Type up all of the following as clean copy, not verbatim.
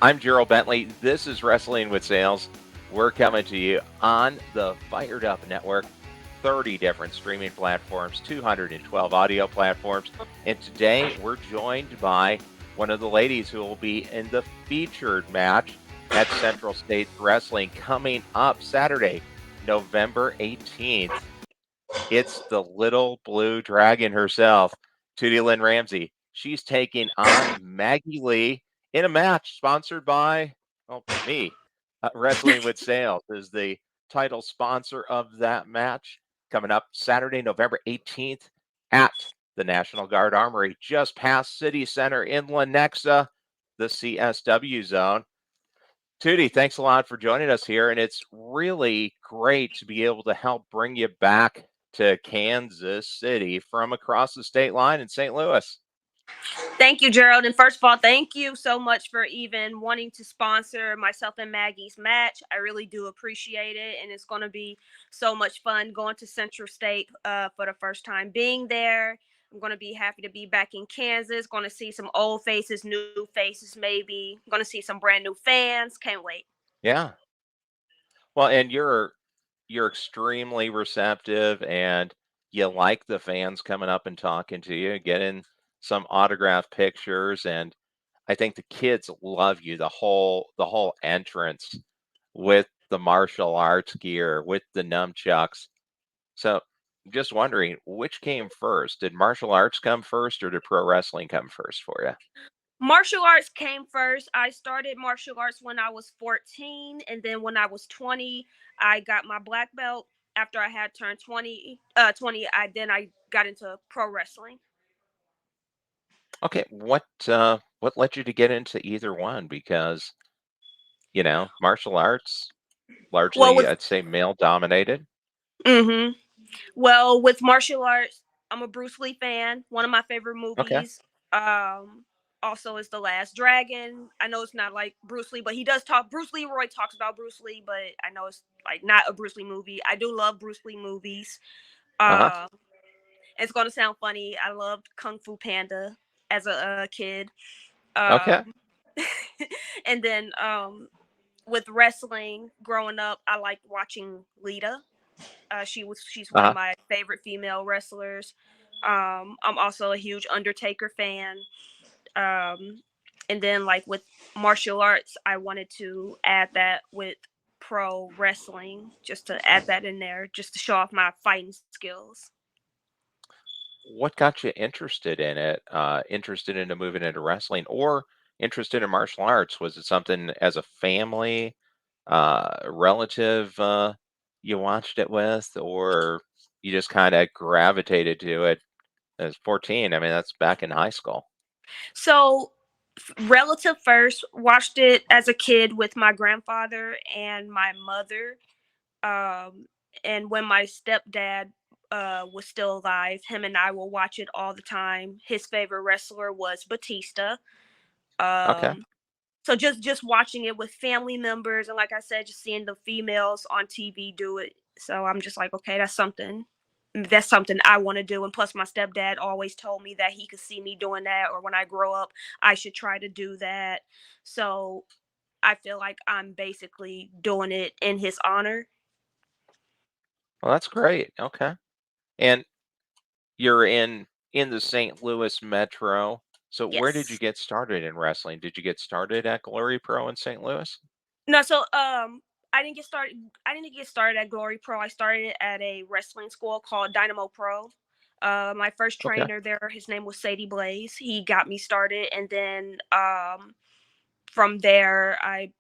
I'm Gerald Bentley. This is Wrestling with Sales. We're coming to you on the Fired Up Network, 30 different streaming platforms, 212 audio platforms. And today we're joined by one of the ladies who will be in the featured match at Central States Wrestling coming up Saturday, November 18th. It's the little blue dragon herself, Tootie Lynn Ramsey. She's taking on Maggie Lee in a match sponsored by, well, me. Wrestling with Sales is the title sponsor of that match coming up Saturday, November 18th at the National Guard Armory, just past City Center in Lenexa, the CSW zone. Tootie, thanks a lot for joining us here. And it's really great to be able to help bring you back to Kansas City from across the state line in St. Louis. Thank you, Gerald. And first of all, thank you so much for even wanting to sponsor myself and Maggie's match. I really do appreciate it. And it's going to be so much fun going to Central State for the first time being there. I'm going to be happy to be back in Kansas. Going to see some old faces, new faces, maybe. Going to see some brand new fans. Can't wait. Yeah. Well, and you're extremely receptive and you like the fans coming up and talking to you, getting some autograph pictures, and I think the kids love you, the whole entrance with the martial arts gear, with the nunchucks. So, just wondering, which came first? Did martial arts come first or did pro wrestling come first for you? Martial arts came first. I started martial arts when I was 14, and then when I was 20, I got my black belt. After I had turned 20, I got into pro wrestling. Okay, what led you to get into either one? Because, martial arts Well, largely with I'd say male dominated. mhm. Well, with martial arts, I'm a Bruce Lee fan. One of my favorite Okay. movies also is The Last Dragon. I know it's not like Bruce Lee, but he does talk Bruce Leroy talks about Bruce Lee, but I know it's like not a Bruce Lee movie. I do love Bruce Lee movies. Uh-huh. Uh it's gonna sound funny. I loved Kung Fu Panda as a kid. Okay. Um and then with wrestling growing up, I liked watching Lita. She's one of Uh-huh. my favorite female wrestlers. I'm also a huge Undertaker fan. Um, and then like with martial arts, I wanted to add that with pro wrestling, just to add that in there, just to show off my fighting skills. What got you interested in it? Interested into moving into wrestling or interested in martial arts? Was it something as a family, relative, you watched it with, or you just kind of gravitated to it as 14? I mean, that's back in high school. So relative first watched it as a kid with my grandfather and my mother. Um, and when my stepdad was still alive, him and I will watch it all the time. His favorite wrestler was Batista. Okay. Um, so just watching it with family members, and like I said, just seeing the females on TV do it. So I'm just like, okay, that's something I want to do. And plus, my stepdad always told me that he could see me doing that, or when I grow up, I should try to do that. So I feel like I'm basically doing it in his honor. Well, that's great. Okay. And you're in the St. Louis metro. So where did you Yes. get started in wrestling? Did you get started at Glory Pro in St. Louis? No, so I didn't get started. I didn't get started at Glory Pro. I started at a wrestling school called Dynamo Pro. My first Okay. trainer there, his name was Sadie Blaze. He got me started, and then from there, I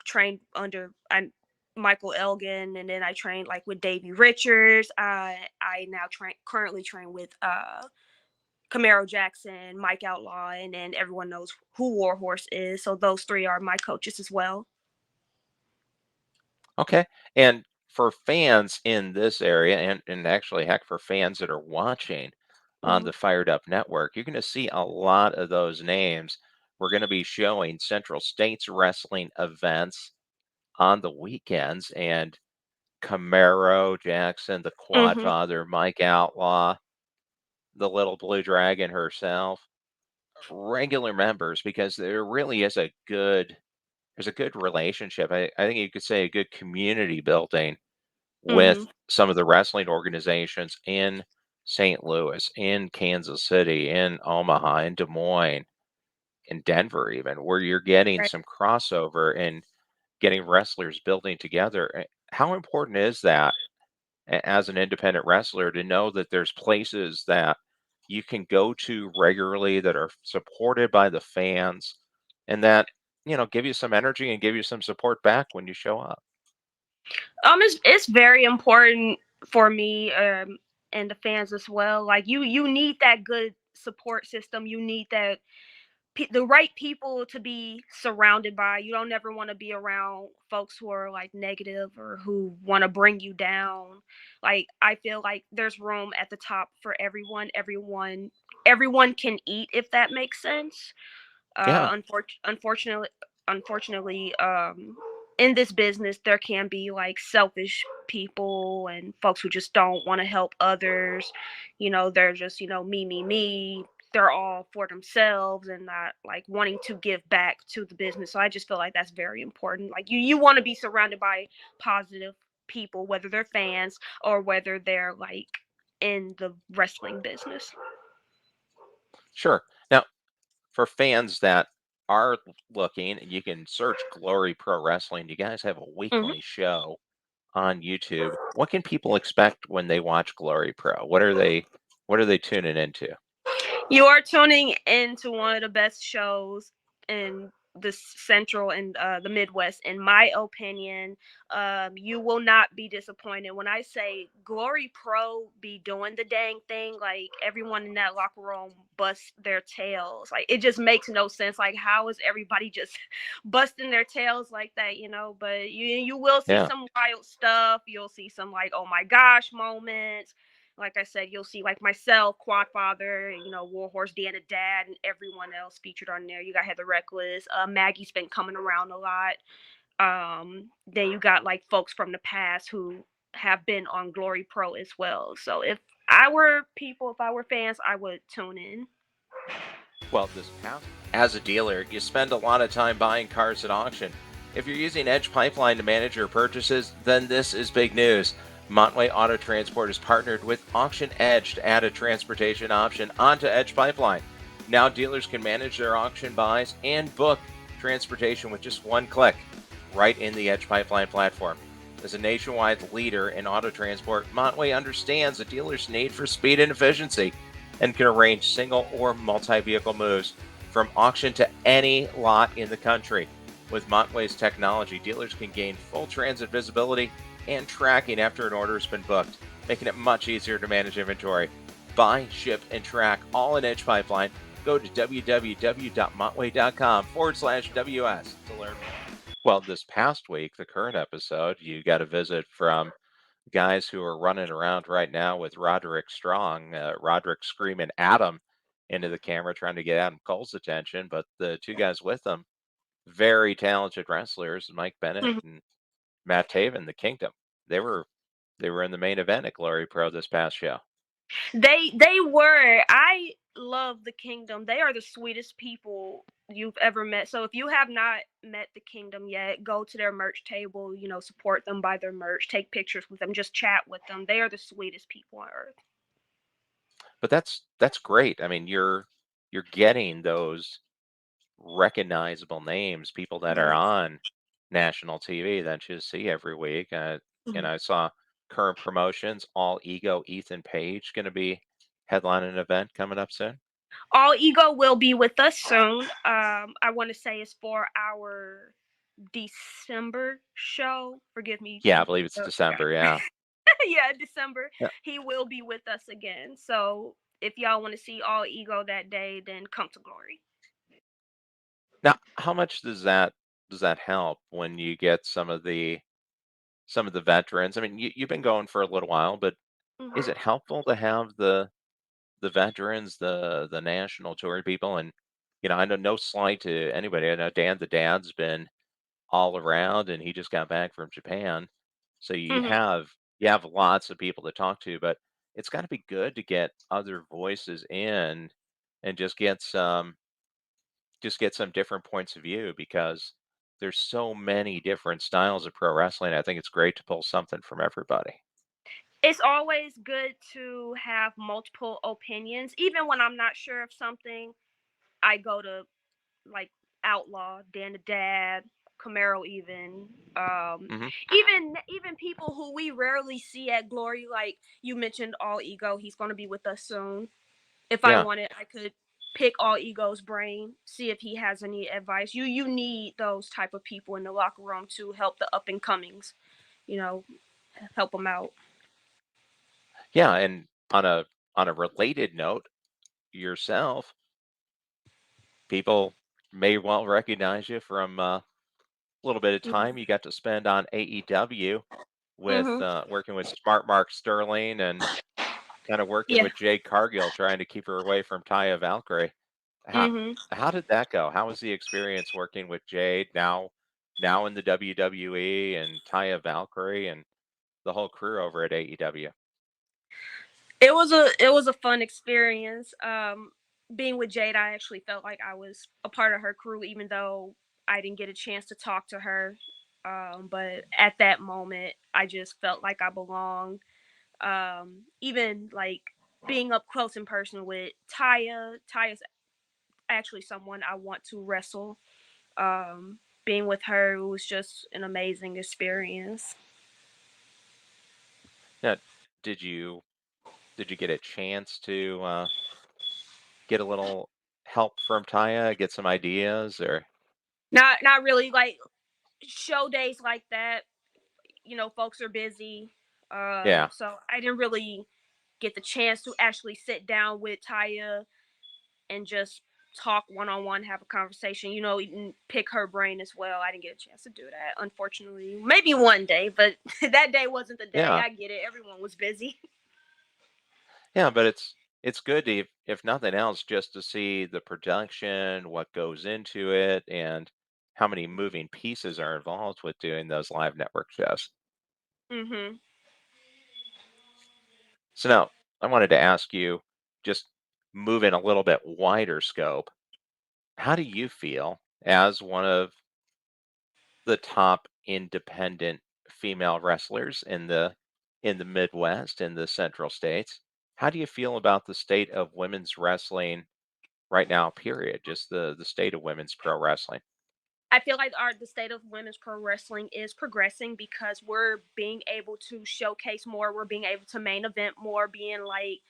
trained under Michael Elgin, and then I trained like with Davey Richards. I now currently train with Camaro Jackson, Mike Outlaw, and then everyone knows who Warhorse is. So those three are my coaches as well. Okay. And for fans in this area, and actually, heck, for fans that are watching on Mm-hmm. the Fired Up Network, you're going to see a lot of those names. We're going to be showing Central States wrestling events on the weekends, and Camaro Jackson, the Mm-hmm. Quadfather, Mike Outlaw, the little blue dragon herself. regular members because there really is a good there's a good relationship. I think you could say a good community building with Mhm. some of the wrestling organizations in St. Louis, in Kansas City, in Omaha, in Des Moines, in Denver, even where you're getting Right. some crossover and getting wrestlers building together. How important is that as an independent wrestler to know that there's places that you can go to regularly that are supported by the fans and that, give you some energy and give you some support back when you show up? It's very important for me, and the fans as well. Like you need that good support system. You need the right people to be surrounded by. You don't ever want to be around folks who are like negative or who want to bring you down. Like I feel like there's room at the top for everyone. Everyone can eat, if that makes sense. Yeah, Unfortunately, in this business, there can be like selfish people and folks who just don't want to help others. They're just, me, me, me. They're all for themselves and not like wanting to give back to the business. So I just feel like that's very important. Like you want to be surrounded by positive people, whether they're fans or whether they're like in the wrestling business. sure. Now, for fans that are looking, you can search Glory Pro Wrestling. You guys have a Mhm. weekly show on YouTube. What can people expect when they watch Glory Pro? What are they tuning into? You are tuning into one of the best shows in the central and the Midwest, in my opinion. You will not be disappointed when I say Glory Pro be doing the dang thing. Like everyone in that locker room busts their tails. Like it just makes no sense. Like how is everybody just busting their tails like that? But you will see Yeah. some wild stuff. You'll see some like oh my gosh moments. Like I said, you'll see like myself, Quadfather, Warhorse, Deanna Dad, and everyone else featured on there. You got Heather Reckless. Maggie's been coming around a lot. Then you got like folks from the past who have been on Glory Pro as well. So if I were fans, I would tune in. Well, this past as a dealer, you spend a lot of time buying cars at auction. If you're using Edge Pipeline to manage your purchases, then this is big news. Montway Auto Transport has partnered with Auction Edge to add a transportation option onto Edge Pipeline. Now dealers can manage their auction buys and book transportation with just one click right in the Edge Pipeline platform. As a nationwide leader in auto transport, Montway understands a dealer's need for speed and efficiency and can arrange single or multi vehicle moves from auction to any lot in the country. With Montway's technology, dealers can gain full transit visibility and tracking after an order has been booked, making it much easier to manage inventory. Buy, ship, and track all in Edge Pipeline. Go to www.montway.com/WS to learn more. Well, this past week, the current episode, you got a visit from guys who are running around right now with Roderick Strong. Roderick screaming Adam into the camera, trying to get Adam Cole's attention. But the two guys with him, very talented wrestlers, Mike Bennett Mhm. and Matt Taven, the Kingdom. They were they were in the main event at Glory Pro this past show. They were. I love the Kingdom. They are the sweetest people you've ever met. So if you have not met the Kingdom yet, go to their merch table, support them, buy their merch, take pictures with them, just chat with them. They are the sweetest people on earth. But that's great. I mean, you're getting those recognizable names, people that are Yes. on national TV that you see every week. Mhm. I saw current promotions, All Ego, Ethan Page going to be headlining an event coming up soon. All Ego will be with us soon. I want to say it's for our December show. Forgive me. Yeah, I believe it's December. Yeah. Yeah, December. Yeah. He will be with us again. So if y'all want to see All Ego that day, then come to Glory. Now, how much does that help when you get some of the veterans? I mean, you've been going for a little while, but is Mhm. it helpful to have the veterans, the national tour people? And I know no slight to anybody. I know Dan the Dad's been all around, and he just got back from Japan. So you Mhm. have you have lots of people to talk to, but it's got to be good to get other voices in and just get some. just get some different points of view because there's so many different styles of pro wrestling. I think it's great to pull something from everybody. It's always good to have multiple opinions. Even when I'm not sure of something, I go to like Outlaw, Dan the Dad, Camaro, Hmm. even people who we rarely see at Glory. Like you mentioned, All Ego. He's going to be with us soon. If I Yeah. wanted, I could pick All Ego's brain, see if he has any advice. You need those type of people in the locker room to help the up and comings. You know, help them out. Yeah. And on a related note, yourself, people may well recognize you from a little bit of time you got to spend on AEW with Mhm. working with Smart Mark Sterling and kind of working Yeah. with Jade Cargill, trying to keep her away from Taya Valkyrie. How Mhm. how did that go? How was the experience working with Jade now in the WWE and Taya Valkyrie and the whole crew over at AEW? It was a fun experience. Being with Jade, I actually felt like I was a part of her crew, even though I didn't get a chance to talk to her. But at that moment, I just felt like I belonged. Even like being up close in person with Taya. Taya's actually someone I want to wrestle. Being with her was just an amazing experience. Now, did you did you get a chance to get a little help from Taya, get some ideas, or Not really like show days like that. Folks are busy. yeah, So I didn't really get the chance to actually sit down with Taya and just talk one on one, have a conversation, even pick her brain as well. I didn't get a chance to do that, unfortunately. Maybe one day, but that day wasn't the day. yeah, I get it. Everyone was busy. yeah? But it's good to, if nothing else, just to see the production, what goes into it, and how many moving pieces are involved with doing those live network shows. Mhm. So now I wanted to ask you, just moving a little bit wider scope, how do you feel as one of the top independent female wrestlers in the Midwest, in the Central States? How do you feel about the state of women's wrestling right now, period? Just the state of women's pro wrestling. I feel like the state of women's pro wrestling is progressing because we're being able to showcase more. We're being able to main event more, being like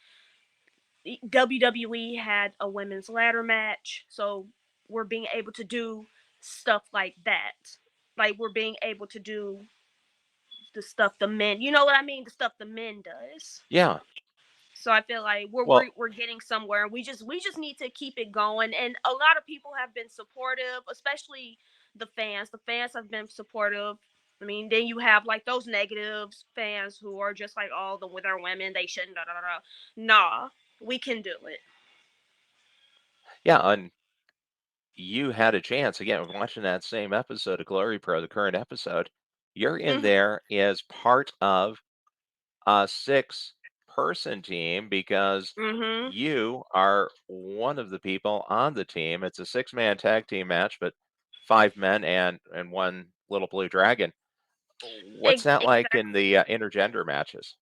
WWE had a women's ladder match, so we're being able to do stuff like that. Like we're being able to do the stuff the men, you know what I mean? The stuff the men does. Yeah. So I feel like we're Well, we're, we're getting somewhere. We just need to keep it going. And a lot of people have been supportive, especially the fans. The fans have been supportive. I mean, then you have like those negative fans who are just like, oh, with our women, they shouldn't. Da, da, da, da. Nah, we can do it. yeah, and you had a chance again watching that same episode of Glory Pro, the current episode. You're in Hmm. there as part of a six-person team because Hmm. you are one of the people on the team. It's a six-man tag team match, but five men and one little blue dragon. What's that like in Exactly. the intergender matches?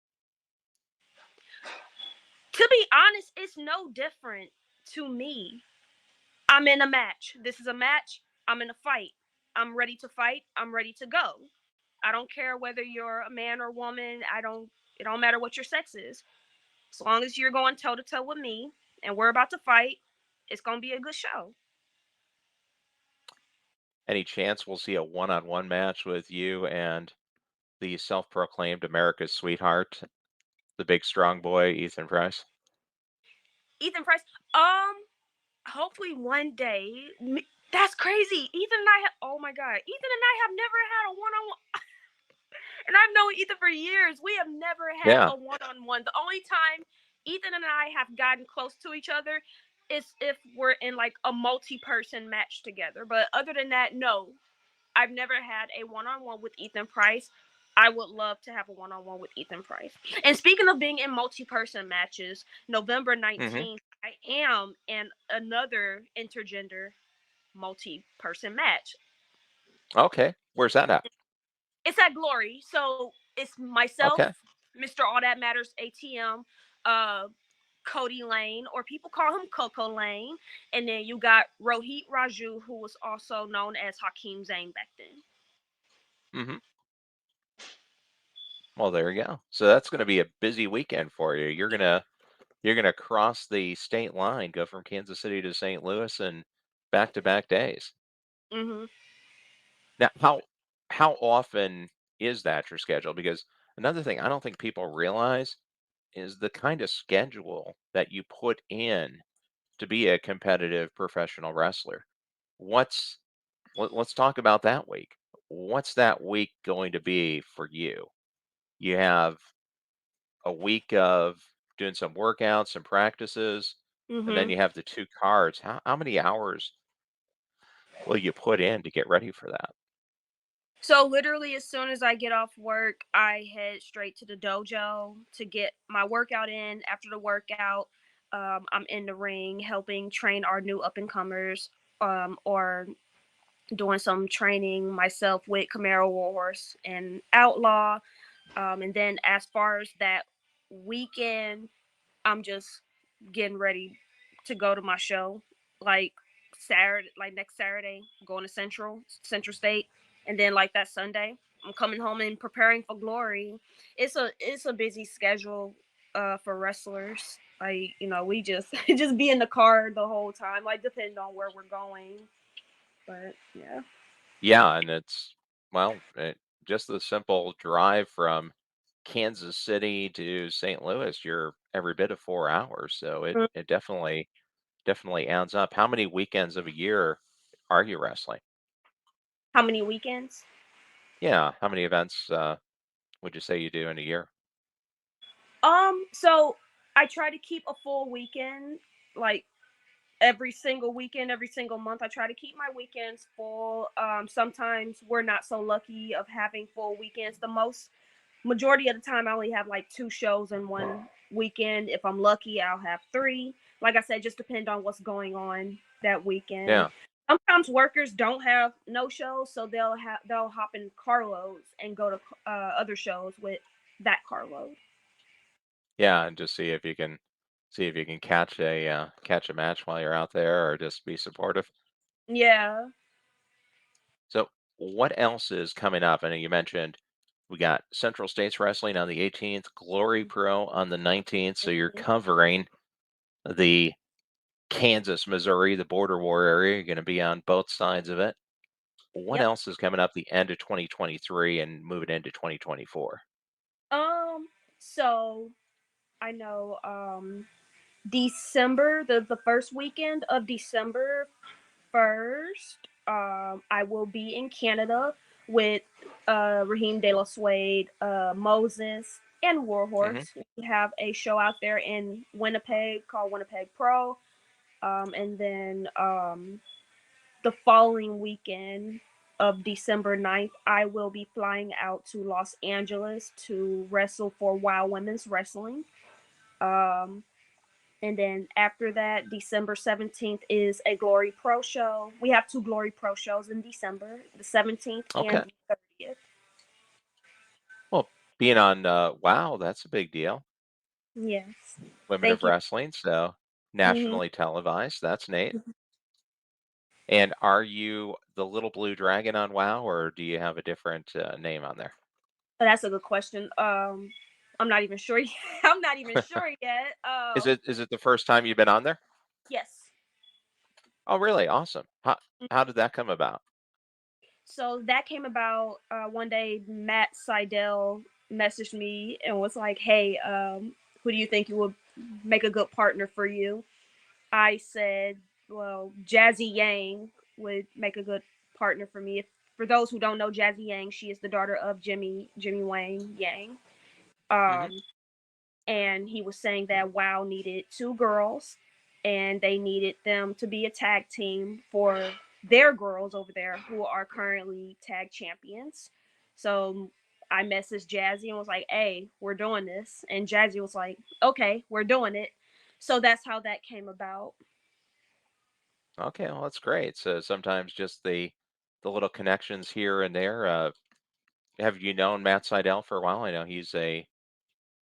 To be honest, it's no different to me. I'm in a match. This is a match. I'm in a fight. I'm ready to fight. I'm ready to go. I don't care whether you're a man or woman. It don't matter what your sex is. As long as you're going toe to toe with me and we're about to fight, it's going to be a good show. Any chance we'll see a one-on-one match with you and the self-proclaimed America's sweetheart, the big strong boy, Ethan Price? Ethan Price, hopefully one day. That's crazy. Ethan and I have, oh my God, Ethan and I have never had a one on one. And I've known Ethan for years. We have never had Yeah. a one on one. The only time Ethan and I have gotten close to each other is if we're in like a multi person match together. But other than that, no. I've never had a one on one with Ethan Price. I would love to have a one on one with Ethan Price. And speaking of being in multi person matches, November Hmm. 19th, I am in another intergender. multi-person match. Okay. Where's that at? It's at Glory. So it's myself, Okay. Mr. All That Matters ATM, uh, Cody Lane, or people call him Coco Lane, and then you got Rohit Raju, who was also known as Hakeem Zayn back then. Hmm. Well, there you go. So that's going to be a busy weekend for you. You're gonna cross the state line, go from Kansas City to St. Louis, and back to back days. Hmm. Now, how often is that your schedule? Because another thing I don't think people realize is the kind of schedule that you put in to be a competitive professional wrestler. What's let's talk about that week. What's that week going to be for you? You have a week of doing some workouts, some practices, and then Hmm. you have the two cards. How many hours will you put in to get ready for that? So literally, as soon as I get off work, I head straight to the dojo to get my workout in. After the workout, I'm in the ring helping train our new up and comers, or doing some training myself with Camaro Warhorse and Outlaw. And then as far as that weekend, I'm just getting ready to go to my show. Like Saturday, like next Saturday, going to Central State, and then like that Sunday, I'm coming home and preparing for Glory. It's a busy schedule for wrestlers. Like, we just just be in the car the whole time, like depending on where we're going. But yeah. Yeah, and just the simple drive from Kansas City to St. Louis, you're every bit of 4 hours. So it definitely adds up. How many weekends of a year are you wrestling? How many weekends? Yeah, how many events would you say you do in a year? So I try to keep a full weekend, like every single weekend, every single month. I try to keep my weekends full. Sometimes we're not so lucky of having full weekends. The most majority of the time, I only have like two shows in one weekend. If I'm lucky, I'll have three. Like I said, just depend on what's going on that weekend. Yeah. Sometimes workers don't have no shows, so they'll hop in carloads and go to other shows with that carload. Yeah, and just see if you can catch a match while you're out there or just be supportive. Yeah. So, what else is coming up? I know you mentioned we got Central States Wrestling on the 18th, Glory Pro on the 19th. So you're covering the Kansas, Missouri, the border war area. You're going to be on both sides of it. What Yep. else is coming up the end of 2023 and moving into 2024? Um. So I know. December, the first weekend of December 1st. I will be in Canada with Raheem De La Suede, Moses, and Hmm. Warhorse. We have a show out there in Winnipeg called Winnipeg Pro. And then the following weekend of December 9th, I will be flying out to Los Angeles to wrestle for Wild Women's Wrestling. Um, and then after that, December 17th is a Glory Pro show. We have two Glory Pro shows in December, the 17th and Okay. the 30th. Well, being on Wow, that's a big deal. Yes. Women of Thank you. Wrestling, so Hmm. nationally televised. That's neat. And are you the Little Blue Dragon on WoW, or do you have a different name on there? That's a good question. I'm not even sure. I'm not even sure yet. Is it the first time you've been on there? Yes. Oh, really? Awesome. How did that come about? So that came about one day. Matt Seidel messaged me and was like, "Hey, who do you think you would make a good partner for you?" I said, "Well, Jazzy Yang would make a good partner for me." For those who don't know Jazzy Yang, she is the daughter of Jimmy Wang Yang. Hmm. Um, and he was saying that WoW needed two girls, and they needed them to be a tag team for their girls over there who are currently tag champions. So I messaged Jazzy and was like, "Hey, we're doing this," and Jazzy was like, "Okay, we're doing it." So that's how that came about. Okay, well, that's great. So sometimes just the little connections here and there. Have you known Matt Seidel for a while? I know he's a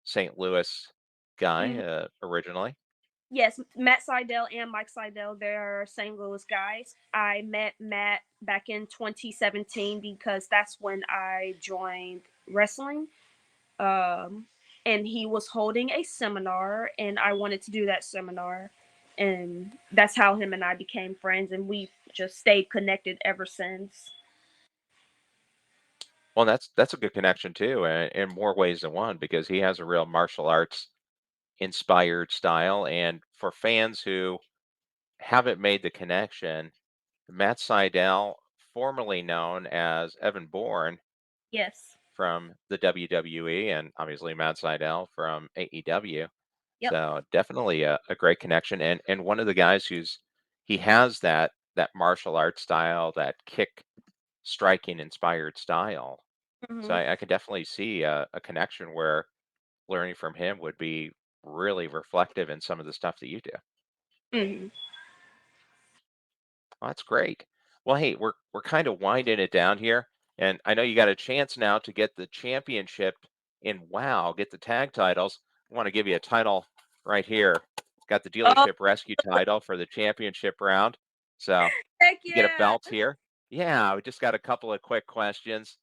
St. Louis guy Mhm. originally. Yes, Matt Seidel and Mike Seidel, they're St. Louis guys. I met Matt back in 2017 because that's when I joined wrestling. Um, and he was holding a seminar, and I wanted to do that seminar. And that's how him and I became friends, and we just stayed connected ever since. Well, that's a good connection too, in more ways than one, because he has a real martial arts inspired style. And for fans who haven't made the connection, Matt Seidel, formerly known as Evan Bourne Yes. from the WWE, and obviously Matt Seidel from AEW. Yep. So definitely a great connection, and one of the guys he has that martial arts style, that kick striking inspired style. So Hmm. I could definitely see a connection where learning from him would be really reflective in some of the stuff that you do. Hmm. Well, that's great. Well, hey, we're kind of winding it down here, and I know you got a chance now to get the championship in WoW, get the tag titles. I want to give you a title right here. Got the Oh, dealership rescue title for the championship round. So heck you get a yeah. belt here. Yeah, we just got a couple of quick questions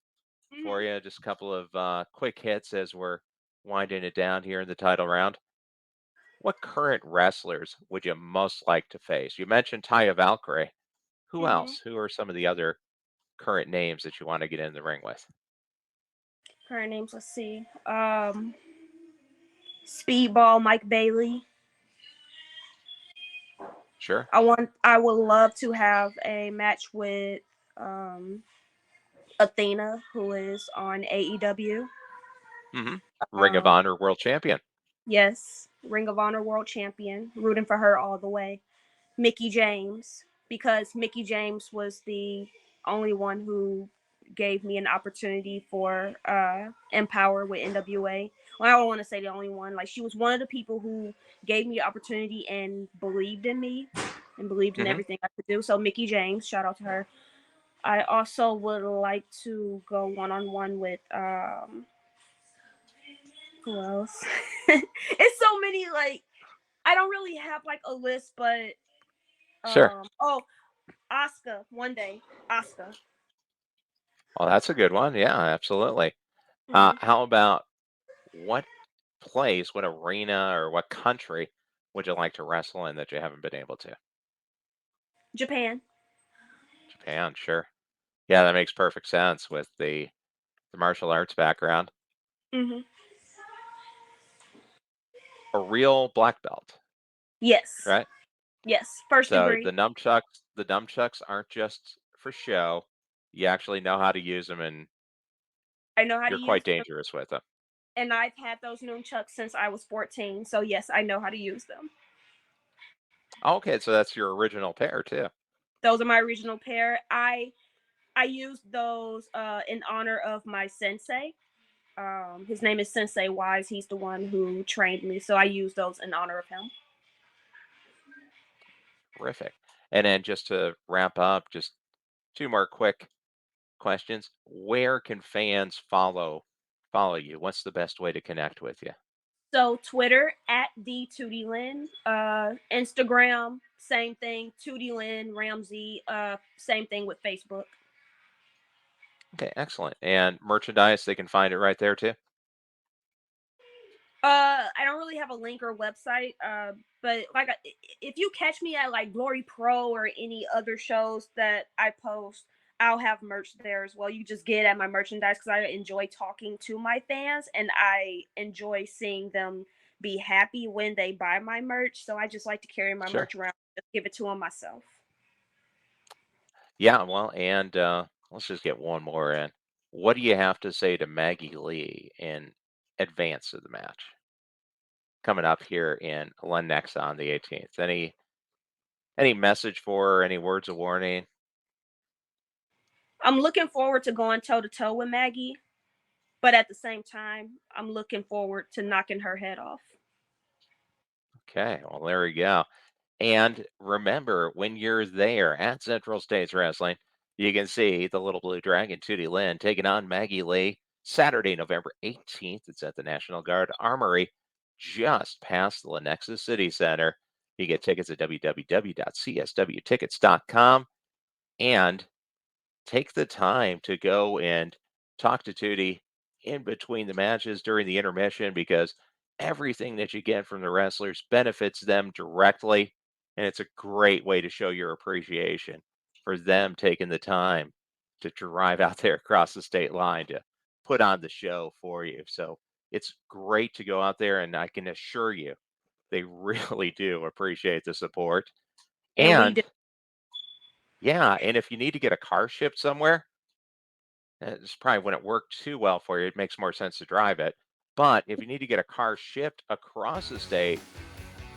for Hmm. you. Just a couple of quick hits as we're winding it down here in the title round. What current wrestlers would you most like to face? You mentioned Taya Valkyrie. Who Hmm. else? Who are some of the other current names that you want to get in the ring with? Her names, let's see. Speedball Mike Bailey. Sure. I would love to have a match with um Athena, who is on AEW. Hmm. Ring of Um, Honor World Champion. yes, Ring of Honor World Champion. Rooting for her all the way. Mickey James, because Mickey James was the only one who gave me an opportunity for Empower with NWA. Well, I don't want to say the only one. Like, she was one of the people who gave me the opportunity and believed in me and believed in Hmm. everything I could do. So Mickey James, shout out to her. I also would like to go one on one with who else? It's so many, like, I don't really have like a list, but Sure. oh, Oscar one day. Oscar. Well, that's a good one. Yeah, absolutely. Hmm. How about what place, what arena, or what country would you like to wrestle in that you haven't been able to? Japan. Japan, sure. Yeah, that makes perfect sense with the martial arts background. Hmm. A real black belt, Yes. right? Yes. First So degree. the nunchucks aren't just for show. You actually know how to use them, and I know how to you're quite use them, dangerous with them. and I've had those nunchucks since I was 14. So yes, I know how to use them. Okay, so that's your original pair too. Those are my original pair. I used those in honor of my sensei. His name is Sensei Wise. He's the one who trained me, so I use those in honor of him. Terrific. And then just to wrap up, just two more quick questions. Where can fans follow you? What's the best way to connect with you? So Twitter at the Tootie Lynn, Instagram same thing, Tootie Lynn Ramsey, same thing with Facebook. Okay, excellent. And merchandise, they can find it right there too. I don't really have a link or website, but like if you catch me at like Glory Pro or any other shows that I post, I'll have merch there as well. You just get at my merchandise because I enjoy talking to my fans and I enjoy seeing them be happy when they buy my merch. So I just like to carry my Sure. merch around, just give it to them myself. Yeah, well, and let's just get one more in. What do you have to say to Maggie Lee in advance of the match coming up here in Lenexa on the 18th? Any message for her? Any words of warning? I'm looking forward to going toe to toe with Maggie, but at the same time, I'm looking forward to knocking her head off. Okay, well, there we go. And remember, when you're there at Central States Wrestling, you can see the Little Blue Dragon, Tootie Lynn, taking on Maggie Lee Saturday, November 18th. It's at the National Guard Armory, just past the Lenexa City Center. You get tickets at www.cswtickets.com and take the time to go and talk to Tootie in between the matches during the intermission because everything that you get from the wrestlers benefits them directly. And it's a great way to show your appreciation for them taking the time to drive out there across the state line to put on the show for you. So it's great to go out there, and I can assure you they really do appreciate the support. And we do. And yeah, and if you need to get a car shipped somewhere, it's probably wouldn't work too well for you. It makes more sense to drive it. But if you need to get a car shipped across the state,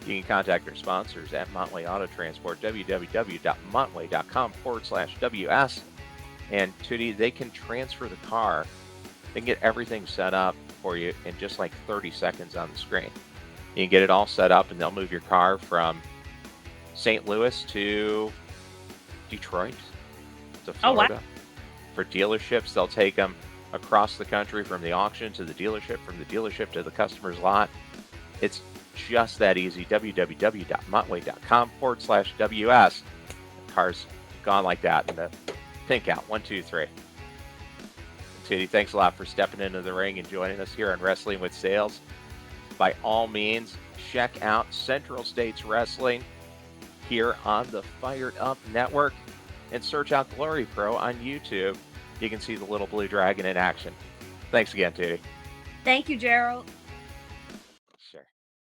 you can contact your sponsors at Montway Auto Transport, www.montway.com/WS. And Tootie, they can transfer the car. They can get everything set up for you in just like 30 seconds on the screen. You can get it all set up, and they'll move your car from St. Louis to Detroit to Oh wow. Florida. For dealerships, they'll take them across the country from the auction to the dealership, from the dealership to the customer's lot. It's just that easy. www.montway.com/WS. The car's gone like that in the pink out. 1, 2, 3. Tootie, thanks a lot for stepping into the ring and joining us here on Wrestling with Sales. By all means, check out Central States Wrestling here on the Fired Up Network and search out Glory Pro on YouTube. You can see the Little Blue Dragon in action. Thanks again, Tootie. Thank you, Gerald.